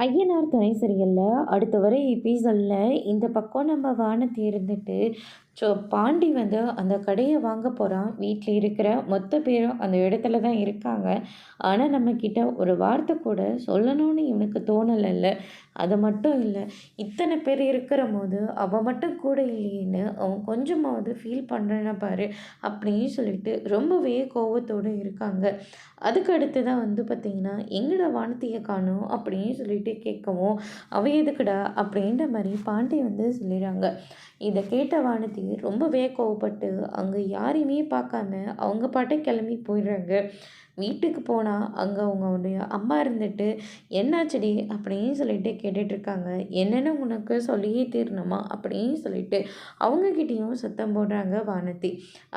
ஐயனார் துணை சீரியல்ல அடுத்து வர எபிசோட்ல இந்த பக்கம் நம்ம வானதி இருந்துட்டு பாண்டி வந்து அந்த கடையை வாங்க போகிறான். வீட்டில் இருக்கிற மொத்த பேரும் அந்த இடத்துல தான் இருக்காங்க. ஆனால் நம்மக்கிட்ட ஒரு வார்த்தை கூட சொல்லணும்னு இவனுக்கு தோணலைல்ல. அது மட்டும் இல்லை, இத்தனை பேர் இருக்கிற போது அவன் மட்டும் கூட இல்லையேன்னு அவன் கொஞ்சமாவது ஃபீல் பண்ணுறேன்னா பாரு அப்படின்னு சொல்லிட்டு ரொம்பவே கோவத்தோடு இருக்காங்க. அதுக்கு அடுத்து தான் வந்து பார்த்திங்கன்னா, எங்கடா வானதியை காணோம் அப்படின்னு சொல்லிட்டு கேட்கவும், அவ எதுக்குடா அப்படின்ற மாதிரி பாண்டி வந்து சொல்லிடுறாங்க. இதை கேட்ட வானதி ரொம்பவே கோவப்பட்டு அங்கே யாரையுமே பார்க்காம அவங்க பாட்டுக்கு கிளம்பி போயிடுறாங்க. வீட்டுக்கு போனால் அங்கே அவங்களுடைய அம்மா இருந்துட்டு, என்னாச்சுடி அப்படின்னு சொல்லிட்டு கேட்டுட்ருக்காங்க. என்னென்னு உனக்கு சொல்லியே தீரணுமா அப்படின்னு சொல்லிட்டு அவங்கக்கிட்டேயும் சத்தம் போடுறாங்க வானதி.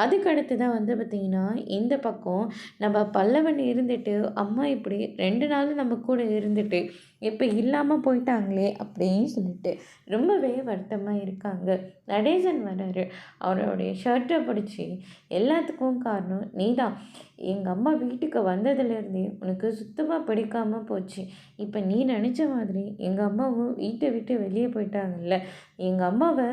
அதுக்கு அடுத்து தான் வந்து பார்த்திங்கன்னா, இந்த பக்கம் நம்ம பல்லவன் இருந்துட்டு, அம்மா இப்படி 2 நாள் நம்ம கூட இருந்துட்டு இப்போ இல்லாமல் போயிட்டாங்களே அப்படின்னு சொல்லிட்டு ரொம்பவே வருத்தமாக இருக்காங்க. நடேசன் வராரு. அவருடைய ஷர்ட்டை பிடிச்சி, எல்லாத்துக்கும் காரணம் நீ தான். எங்கள் அம்மா வீட்டுக்கு வந்ததுலேருந்தே உனக்கு சுத்தமாக பிடிக்காமல் போச்சு. இப்போ நீ நினச்ச மாதிரி எங்கள் அம்மாவும் வீட்டை விட்டு வெளியே போயிட்டாங்கல்ல. எங்கள் அம்மாவை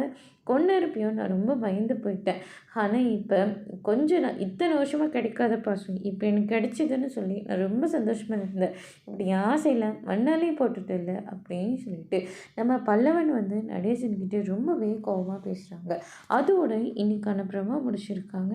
கொன்று இருப்பியோ நான் ரொம்ப பயந்து போயிட்டேன். ஆனால் இப்போ கொஞ்சம் நான் இத்தனை வருஷமாக கிடைக்காத பாசம் இப்போ எனக்கு கிடைச்சிதுன்னு சொல்லி நான் ரொம்ப சந்தோஷமாக இருந்தேன். இப்படி ஆசையில் மண்ணாலே போட்டுட்டு இல்லை அப்படின்னு சொல்லிட்டு நம்ம பல்லவன் வந்து நடேசன்கிட்ட ரொம்பவே கோபமாக பேசுகிறாங்க. அதோட இன்னைக்கான ப்ரோமோ முடிச்சிருக்காங்க.